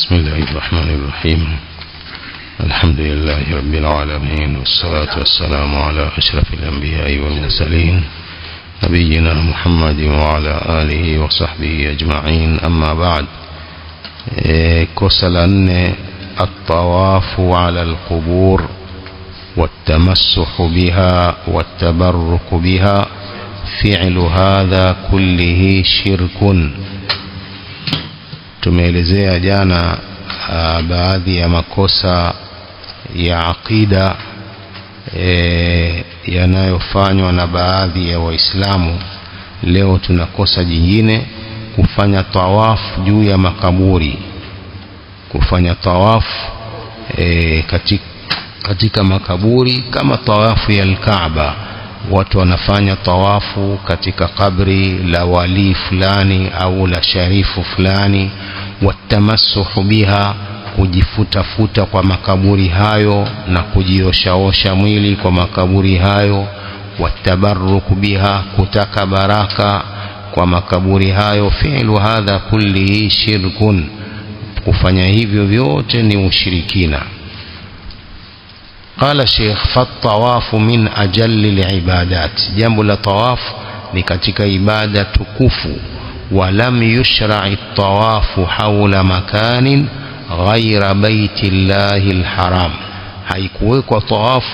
بسم الله الرحمن الرحيم. الحمد لله رب العالمين، والصلاة والسلام على أشرف الأنبياء والمرسلين نبينا محمد وعلى آله وصحبه أجمعين. أما بعد، كسلن الطواف على القبور والتمسح بها والتبرك بها، فعل هذا كله شرك. Tumeelezea jana baadhi ya makosa ya aqida yanayofanywa na baadhi ya Waislamu. Leo tunakosa jingine, kufanya tawaf juu ya makaburi, kufanya tawaf katika makaburi kama tawafu ya Al-Kaaba. Watu wanafanya tawafu katika kabri la wali fulani au la sharifu fulani. Watamassuhu biha, kujifutafuta kwa makaburi hayo na kujioshaosha mwili kwa makaburi hayo. Watabarruku biha, kutaka baraka kwa makaburi hayo. Fi'lu hadha kullihi shirkun, kufanya hivyo vyote ni ushirikina. قال الشيخ: فالطواف من أجل العبادات، جنب الطواف ni katika ibada tukufu. ولم يشرع الطواف حول مكان غير بيت الله الحرام، haikuwekwa tawafu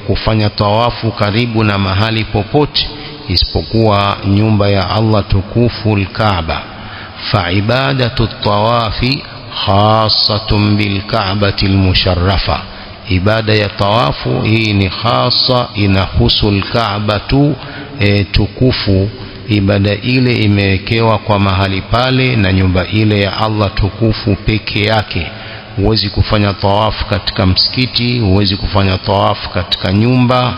kufanya tawafu karibu na mahali popote isipokuwa nyumba ya Allah tukufu al-Kaaba. فعبادة الطواف خاصة بالكعبة المشرفة، ibada ya tawafu hii ni khasa, inahusu al-Kaaba tu tukufu. Ibada ile imewekewa kwa mahali pale na nyumba ile ya Allah tukufu peke yake. Huwezi kufanya tawafu katika msikiti, huwezi kufanya tawafu katika nyumba.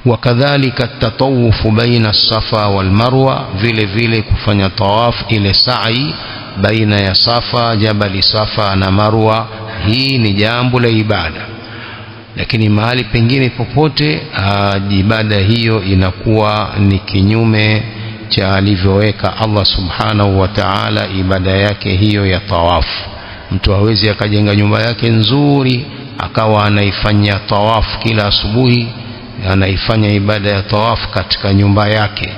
Wakadhalika tatawufu baina Safa wal Marwa, vile vile kufanya tawafu ile sa'i baina ya Safa, Jabali Safa na Marwa, hii ni jambo la ibada. Lakini mahali pengine popote ibada hiyo inakuwa ni kinyume cha alivyoweka Allah subhanahu wa ta'ala ibada yake hiyo ya tawafu. Mtu hawezi akajenga nyumba yake nzuri akawa anaifanya tawafu kila asubuhi, anaifanya ibada ya tawafu katika nyumba yake.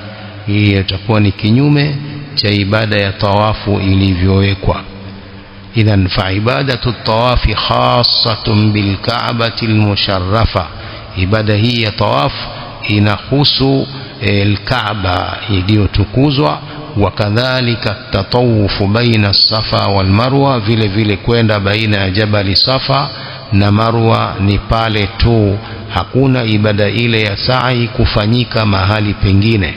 Hii itakuwa ni kinyume cha ibada ya tawafu ilivyowekwa. إذن فعبادة الطواف خاصة بالكعبة المشرفة، عبادة هي طواف إنخص الكعبة iliyotukuzwa. وكذلك التطوف بين الصفا والمروة، vile vile kwenda baina ya Jabali Safa na Marwa ni pale tu, hakuna ibada ile ya sa'i kufanyika mahali pengine.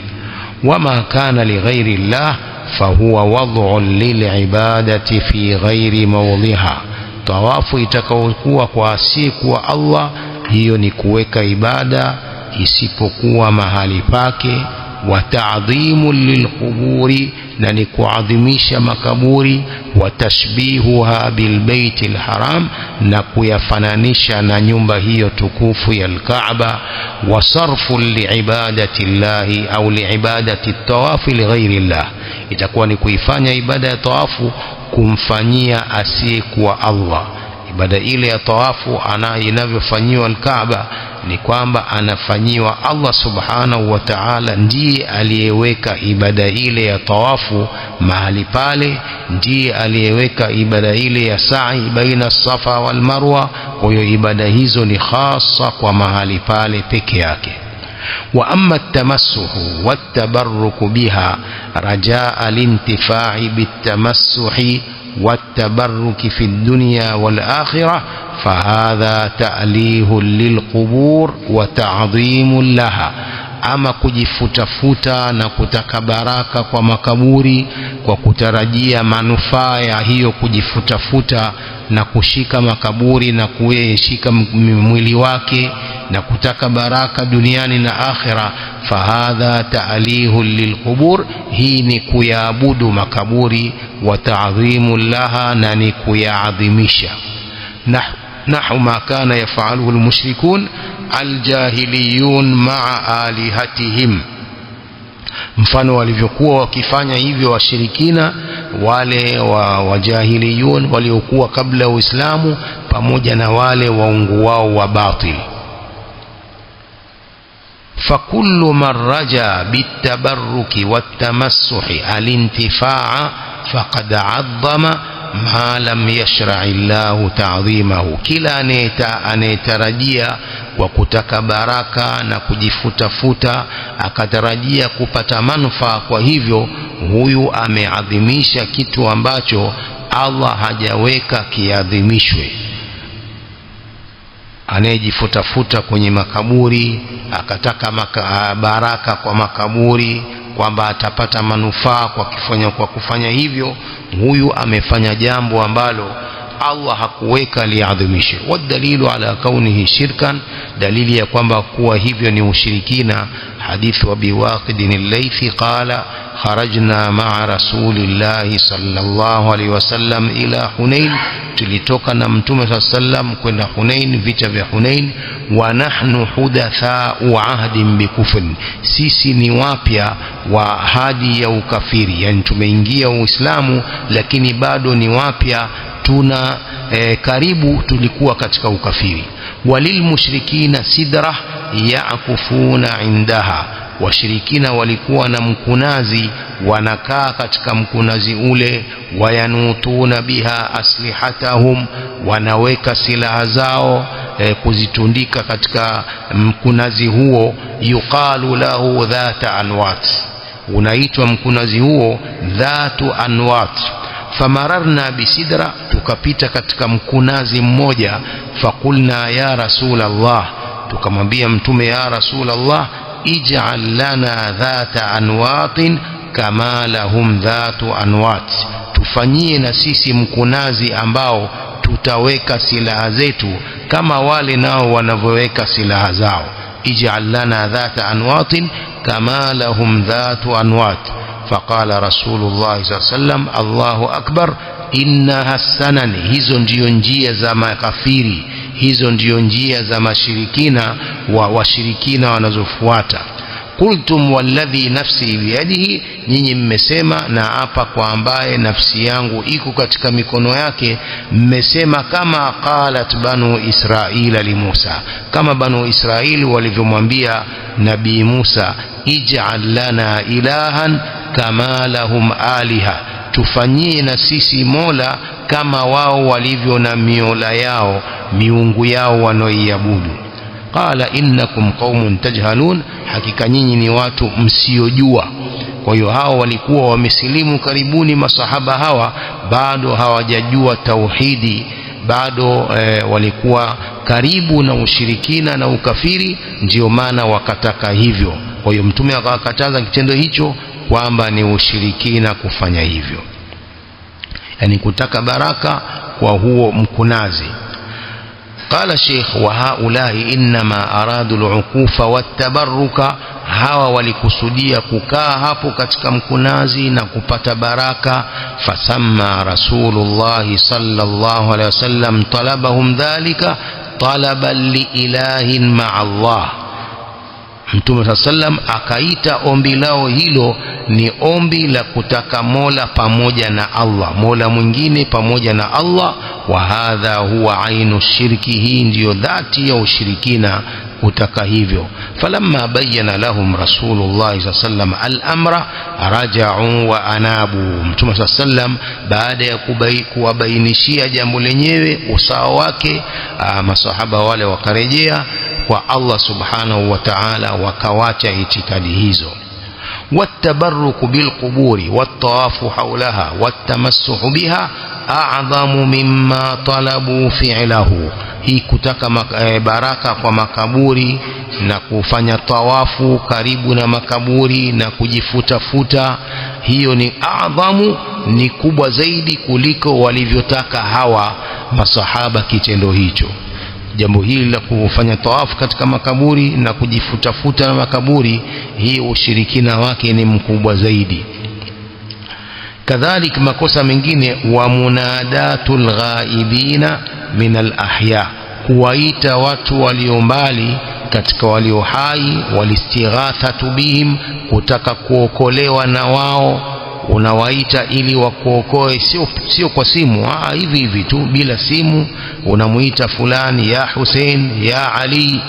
وما كان لغير الله فهو وضع للعبادة في غير موضعها، tawafu itakayokuwa kwa asiyekuwa Allah, hiyo ni kuweka ibada isipokuwa mahali pake. Wa ta'dhimu lilquburi, na ni kuadhimisha makaburi. Wa tashbihuha bilbaitil haram, na kuyafananisha na nyumba hiyo tukufu ya al-Kaaba. Wa sarfu liibadati llahi au liibadati tawafi lighairi llah, itakuwa ni kuifanya ibada ya tawafu kumfanyia asiyekuwa Allah. Ibada ile ya tawafu inavyofanyiwa al-Kaaba ni kwamba anafanyiwa Allah subhanahu wa ta'ala, ndiye aliyeweka ibada ile ya tawafu mahali pale, ndiye aliyeweka ibada ile ya sa'i baina Safa wal Marwa. Kwa hiyo ibada hizo ni khasa kwa mahali pale peke yake. Wa amma at-tamassuhu wat-tabarruku biha rajaa al-intifa'i bit-tamassuhi والتبرك في الدنيا والآخرة، فهذا تأليه للقبور وتعظيم لها. ama kujifutafuta na kutaka baraka kwa makaburi kwa kutarajia manufaa ya hiyo kujifutafuta na kushika makaburi na kushika mwili wake na kutaka baraka duniani na akhira, fahadha ta'lihu lilqubur, hii ni kuyaabudu makaburi, wa ta'dhimu laha, na ni kuyaadhimisha. Nahu ma kana yafaluhu almushrikun aljahiliyun ma'a alihatihim, mfano walivyokuwa wakifanya hivyo washirikina wale wajahiliyun waliokuwa kabla ya Uislamu, pamoja na wale waungu wao wa batil. فكل من رجا بالتبرك والتمسح الانتفاع فقد عظم ما لم يشرع الله تعظيمه. kila anayetarajia kwa kutaka baraka na kujifutafuta akatarajia kupata manufaa, kwa hivyo huyu ameadhimisha kitu ambacho Allah hajaweka kiadhimishwe. Anayejifutafuta kwenye makaburi akataka baraka kwa makaburi kwamba atapata manufaa kwa kufanya hivyo, huyu amefanya jambo ambalo Allah hakuweka liadhimishe. Wadalilu ala kaunihi shirkan, dalili ya kwamba kuwa hivyo ni ushirikina, hadithu Abi Waqid al-Laythi qala kharajna ma'a rasulillahi sallallahu alaihi wasallam ila Hunain, tulitoka na mtume sallam kwenda Hunain, vita vya Hunain. Wa nahnu hudatha'u ahdin bikufrin, sisi ni wapya wa ahadi ya ukafiri, yani tumeingia Uislamu lakini bado ni wapya, tuna karibu tulikuwa katika ukafiri. Walil mushrikina sidra ya'kufuna indaha, washirikina walikuwa na mkunazi, wanakaa katika mkunazi ule. Wayanutuna biha aslihatahum, wanaweka silaha zao kuzitundika katika mkunazi huo. Yuqalu lahu dhata anwat, unaitwa mkunazi huo dhatu anwat. Famararna bisidra, tukapita katika mkunazi mmoja. Fakulna ya Rasulallah, tukamwambia mtume, ya Rasulallah, ij'al lana dhata anwatin kama lahum dhatu anwat, tufanyie na sisi mkunazi ambao tutaweka silaha zetu kama wale nao wanavyoweka silaha zao. ij'al lana dhata anwatin kama lahum dhatu anwat. فقال رسول الله صلى الله عليه وسلم الله أكبر إنها السنن, hizo ndio njia za makafiri, hizo ndio njia za mashirikina wa washirikina wanazofuata. Qultum walladhi nafsi biyadihi, nyinyi mmesema na hapa kwa ambaye nafsi yangu iko katika mikono yake, mmesema kama qalat banu Israila li Musa, kama banu Israili walivyomwambia nabii Musa, ij'al lana ilahan kama lahum aliha, tufanyie na sisi mola kama wao walivyo na miola yao, miungu yao wanaoiabudu. Qala innakum qaumun tajhalun, hakika nyinyi ni watu msiojua. Kwa hiyo hao walikuwa wamesilimu karibuni, masahaba hawa bado hawajajua tauhidi, bado walikuwa karibu na ushirikina na ukafiri, ndio maana wakataka hivyo. Kwa hiyo mtume akakataza kitendo hicho kwamba ni ushirikina kufanya hivyo, yani kutaka baraka kwa huo mkunazi. قال الشيخ وهؤلاء إنما أرادوا العكوف والتبرك, hawa walikusudia kukaa hapo katika mkunazi na kupata baraka. Fasamma Rasulullah sallallahu alaihi wasallam talabahum dhalika talaban li ilahin ma'a Allah, Mtume sallam akaita ombi lao hilo ni ombi la kutaka mola pamoja na Allah, mola mwingine pamoja na Allah. Wa hadha huwa ainu shirki, hii ndiyo dhati ya ushirikina kutaka hivyo. Falamma bayyana lahum Rasulullah sallam al-amra raja'u wa anabu, Mtume sallam baada ya kuwabainishia jambo lenyewe usawa wake, masahaba wale wakarejea kwa Allah subhanahu wa ta'ala, wakawacha itikadi hizo. Wattabarruku bilquburi wattawafu hawlaha wattamassuhu biha a'zamu mimma talabu fi'lahu, hii kutaka baraka kwa makaburi na kufanya tawafu karibu na makaburi na kujifutafuta, hiyo ni adhamu, ni kubwa zaidi kuliko walivyotaka hawa masahaba kitendo hicho. Jambo hili la kufanya tawafu katika makaburi na kujifutafuta na makaburi, hii ushirikina wake ni mkubwa zaidi. Kadhalik makosa mengine, wa munadatul ghaibina min al ahya, kuwaita watu walio mbali katika walio hai, walistighathatu bihim, kutaka kuokolewa na wao, unawaita ili wakuokoe, sio kwa simu, hivi hivi tu bila simu, unamuita fulani ya Hussein, ya Ali,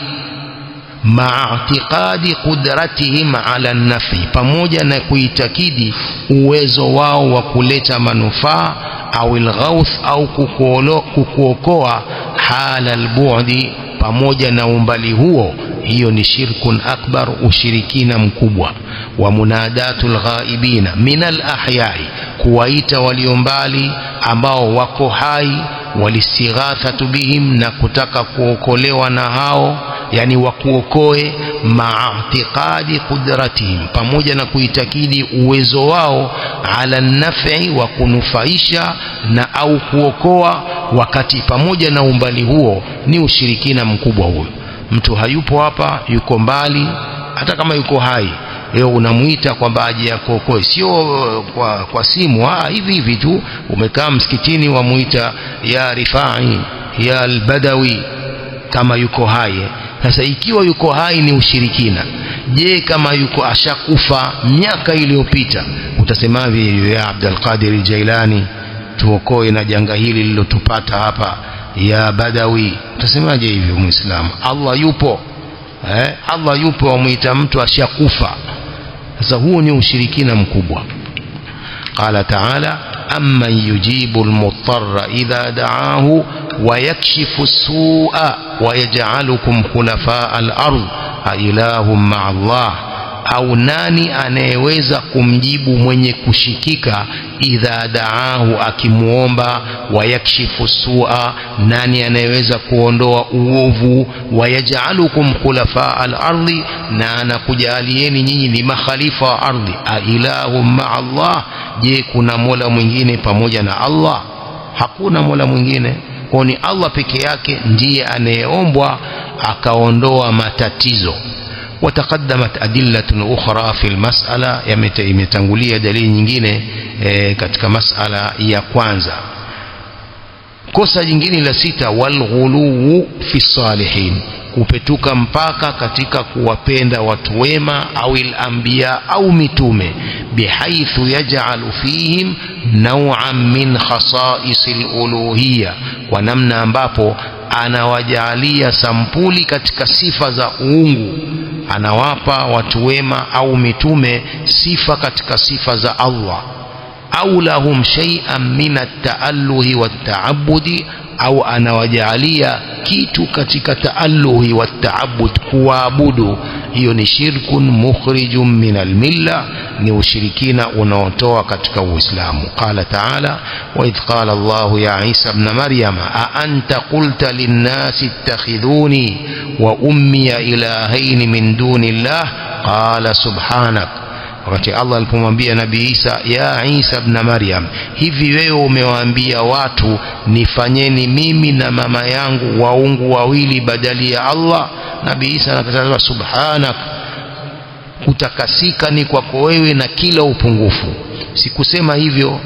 ma'atiqadi qudratihim ala nafi, pamoja na kuitakidi uwezo wao wa kuleta manufaa, au alghauth, au kukuokoa, hala albu'di, pamoja na umbali huo. Hiyo ni shirkun akbar, ushirikina mkubwa. Wa munadatul ghaibina min al-ahyai, kuwaita walio mbali ambao wako hai, walistighathatu bihim, na kutaka kuokolewa na hao, yani wakuokoe, ma'atiqadi qudratihim, pamoja na kuitakidi uwezo wao, ala nafi, wa kunufaisha na au kuokoa, wakati pamoja na umbali huo, ni ushirikina mkubwa huo. Mtu hayupo hapa, yuko mbali, hata kama yuko hai, leo unamuita kwamba aje yakuokoe, sio kwa simu, hivi hivi tu, umekaa msikitini wamuita ya Rifai, ya al-Badawi, kama yuko hai. Sasa ikiwa yuko hai ni ushirikina, je, kama yuko ashakufa miaka iliyopita, utasemaje ya Abdul Qadir Jailani, tuokoe na janga hili lilotupata hapa, ya Badawi? Utasemaje hivyo Muislamu? Allah yupo, Allah yupo, wamuita mtu ashakufa. Sasa huo ni ushirikina mkubwa. Qala ta'ala, amman yujibu al-muttarra idha da'ahu wa yakshifu as-su'a wa yaj'alukum khulafa al-ard a ilahum ma'a Allah, au nani anayeweza kumjibu mwenye kushikika, idha da'ahu, akimuomba, wa yakshifu su'a, nani anayeweza kuondoa uovu, wa yaj'alukum khulafa al-ardi, na anakujalieni nyinyi ni makhalifa wa ardhi, a ilahum ma'a Allah, je, kuna mola mwingine pamoja na Allah? Hakuna mola mwingine, kwa ni Allah peke yake ndiye anayeombwa akaondoa matatizo. وتقدمت أدلة أخرى في المسألة, يمتنغولية دليل nyingine katika masala ya kwanza. Kosa jingine la sita, walghulu fi salihin, kupetuka mpaka katika kuwapenda watu wema, au al-anbiya, au mitume, bihaithu yaj'alu fihim naw'an min khasaisil uluhiyya, kwa namna ambapo anawajalia sampuli katika sifa za uungu, anawapa watu wema au mitume sifa katika sifa za Allah, au lahum shay'an min at-ta'alluhi wat-ta'abbudi, au anawajalia kitu katika ta'alluhi wat-ta'abbud, kuabudu. Hiyo ni shirkun mukhrijun min al-milla, ni ushirikina unaotoa katika Uislamu. Qala ta'ala, wa idh qala Allah ya Isa ibn Maryam a anta qulta lin-nasi ittakhidhuni wa ummi ilahayn min dunillah, qala subhanak. Wakati Allah alipomwambia Nabii Isa, ya Isa ibn Maryam, hivi wewe umewaambia watu nifanyeni mimi na mama yangu waungu wawili badali ya Allah? Nabii Isa anakataza, subhanak, kutakasika ni kwako wewe na kila upungufu, sikusema hivyo.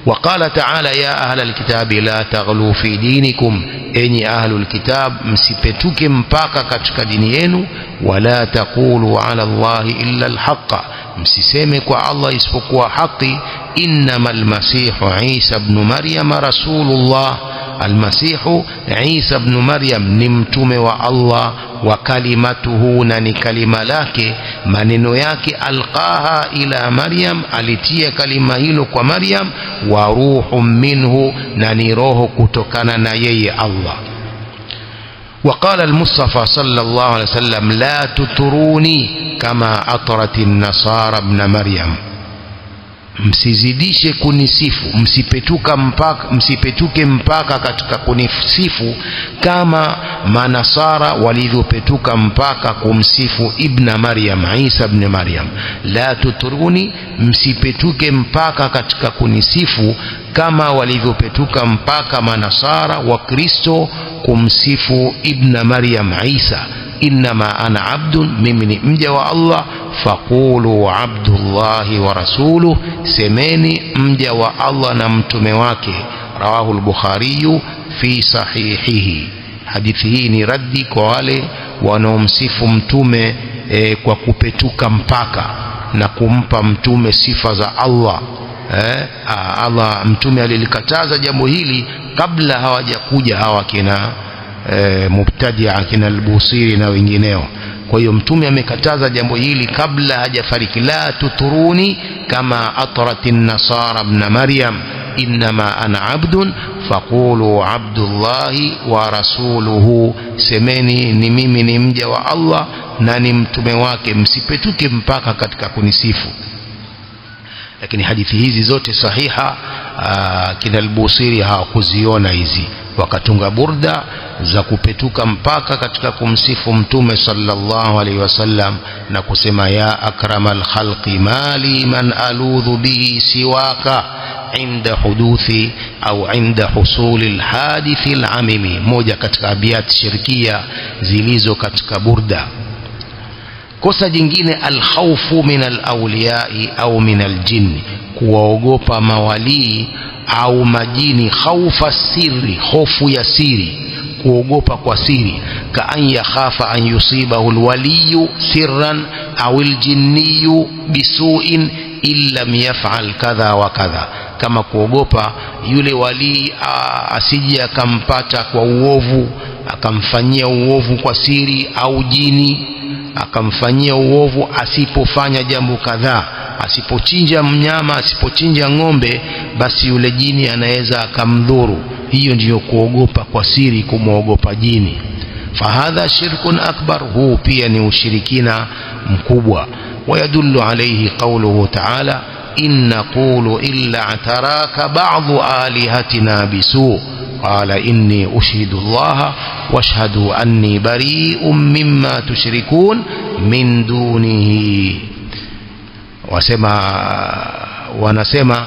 وقال تعالى يا أهل الكتاب لا تغلوا في دينكم, enyi ahlul kitab, msipetuke mpaka katika dini yenu, wala taqulu ala Allahi illa alhaqa, msiseme kwa Allah isipokuwa haki. innamal masihu Isa ibn Maryam rasulullah, almasihu Isa ibn Maryam ni mtume wa Allah, wa kalimatuhu, na ni kalima lake, maneno yake, alqaha ila Maryam, alitia kalima hilo kwa Maryam, wa ruhun minhu, na ni roho kutokana na yeye Allah. وقال المصطفى صلى الله عليه وسلم لا تطروني كما أطرت النصارى ابن مريم, msizidishe kunisifu, msipetuke mpaka katika kunisifu kama manasara walivyopetuka mpaka kumsifu ibn Maryam, Isa ibn Maryam. La tuturuni, msipetuke mpaka katika kunisifu kama walivyopetuka mpaka manasara wa Kristo kumsifu ibn Maryam Isa. innama ana abdun, mimi ni mja wa Allah, faqulu abdullahi wa rasuluh, semeni mja wa Allah na mtume wake. Rawahu al-Bukhari fi sahihihi. Hadithi hii ni raddi kwa wale wanaomsifu mtume kwa kupetuka mpaka na kumpa mtume sifa za Allah. Allah mtume alilikataza jambo hili kabla hawajakuja hawa kina mubtadia kina al-Busiri na wengineo. Kwa hiyo mtume amekataza jambo hili kabla hajafariki. La tuturuni kama atratin nasara ibn Maryam innama ana abdun faqulu abdullahi wa rasuluhu, semeni ni mimi ni mja wa Allah na ni mtume wake, msipetuke mpaka katika kunisifu. Lakini hadithi hizi zote sahiha kina al-Busiri hawakuziona hizi, wakatunga burda za kupetuka mpaka katika kumsifu mtume sallallahu alaihi wasallam na kusema ya akramal khalqi mali man aludhu bihi siwaka inda huduthi au inda husuli alhadithi alamimi, moja katika abiyat shirkia zilizo katika burda. Kosa jingine alkhawfu min alawliyai au min aljinni, kuwaogopa mawalii au majini. Khawfa sirri, hofu ya siri, kuogopa kwa siri. Ka an yakhafa an yusibahu alwaliyu sirran au aljinniyu bisu'in illam yaf'al kadha wa kadha, kama kuogopa yule wali asije akampata kwa uovu, akamfanyia uovu kwa siri, au jini akamfanyia uovu asipofanya jambo kadhaa, asipochinja mnyama, asipochinja ng'ombe, basi yule jini anaweza akamdhuru. Hiyo ndiyo kuogopa kwa siri, kumwogopa jini. Fahadha shirkun akbar, huu pia ni ushirikina mkubwa. Wayadullu alayhi qawluhu ta'ala in naqulu illa ataraka ba'dhu alihatina bisu qala inni ushidu allaha washhadu anni bari'un mimma tushrikun min dunihi. Wanasema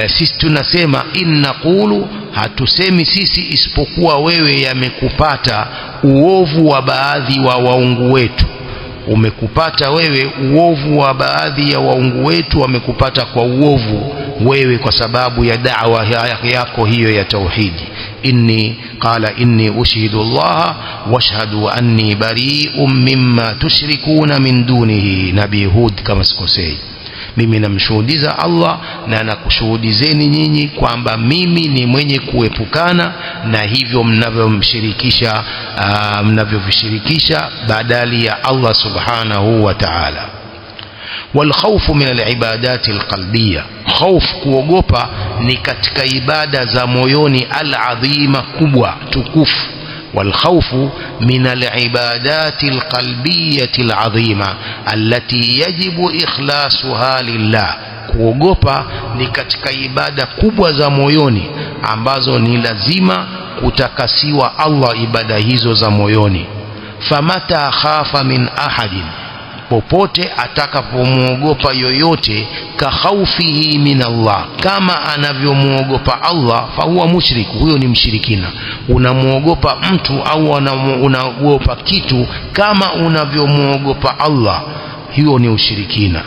sisi tunasema in naqulu, hatusemi sisi isipokuwa wewe yamekupata uovu wa baadhi wa waungu wetu. Umekupata wewe uovu wa baadhi ya waungu wetu, wamekupata kwa uovu wewe kwa sababu ya da'wa yako hiyo ya tauhidi. Qala inni ushidu Allah washhadu anni bari'un mimma tushrikuna min dunihi. Nabii Hud kama sikosei, mimi namshuhudiza Allah na nakushuhudizeni nyinyi kwamba mimi ni mwenye kuepukana na hivyo mnavyovishirikisha badali ya Allah subhanahu wa ta'ala. والخوف من العبادات القلبية, خوف kuogopa ni katika ibada za moyoni, al-adhima, kubwa tukufu. والخوف من العبادات القلبية العظيمة التي يجب إخلاصها لله, kuogopa ni katika ibada kubwa za moyoni ambazo ni lazima kutakasiwa Allah ibada hizo za moyoni. Famata khafa min ahadin, popote atakapomuogopa yoyote, ka khawfihi min Allah, kama anavyomuogopa Allah, fa huwa mushrik, huyo ni mshirikina. Unamuogopa mtu au unaogopa kitu kama unavyomuogopa Allah, hiyo ni ushirikina.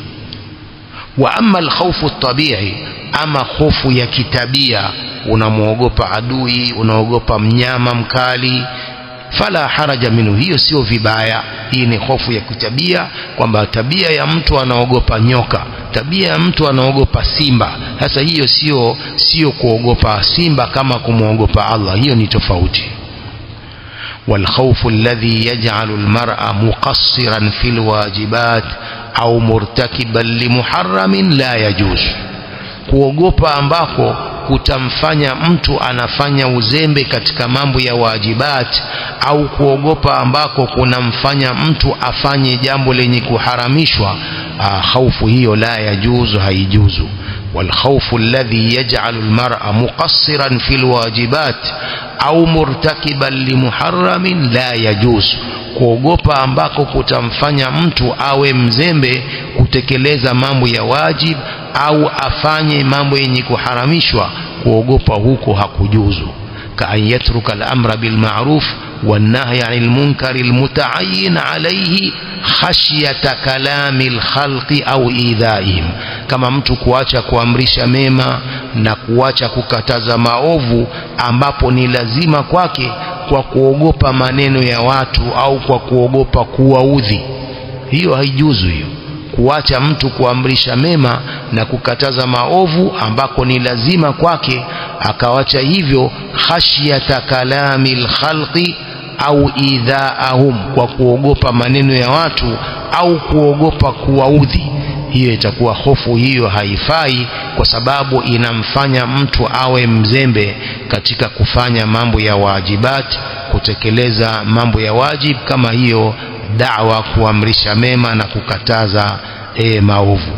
Wa amma al-khawfu at-tabi'i, ama hofu ya kitabia, unamuogopa adui, unaogopa mnyama mkali, fala haraja minhu, hiyo sio vibaya. Hii ni hofu ya kitabia, kwamba tabia ya mtu anaogopa nyoka, tabia ya mtu anaogopa simba. Sasa hiyo sio kuogopa simba kama kumuogopa Allah, hiyo ni tofauti. والخوف الذي يجعل المرء مقصرا في الواجبات أو مرتكبا لمحرم لا يجوز, kuogopa ambako kutamfanya mtu anafanya uzembe katika mambo ya wajibat, au kuogopa ambako kunamfanya mtu afanye jambo lenye kuharamishwa, khaufu hiyo la yajuzu, haijuzu. والخوف الذي يجعل المرء مقصرا في الواجبات أو مرتكبا لمحرم لا يجوز, kuogopa ambako kutamfanya mtu awe mzembe kutekeleza mambo ya wajib au afanye mambo yenye kuharamishwa, kuogopa huko hakujuzu. Ka an yatruka al-amra bil ma'ruf wan nahya 'anil munkar al-muta'ayyin 'alayhi khashyata kalami al-khalqi au idhaihim, kama mtu kuacha kuamrisha mema na kuacha kukataza maovu, ambapo ni lazima kwake kwa kuogopa maneno ya watu au kwa kuogopa kuwaudhi. Hiyo haijuzu hiyo. Kuacha mtu kuamrisha mema na kukataza maovu ambako ni lazima kwake, akawacha hivyo khashyata kalamil khalqi au idhaahum, kwa kuogopa maneno ya watu au kuogopa kuwaudhi, hiyo itakuwa hofu. Hiyo haifai, kwa sababu inamfanya mtu awe mzembe katika kufanya mambo ya wajibat, kutekeleza mambo ya wajib kama hiyo da'wa, kuamrisha mema na kukataza maovu.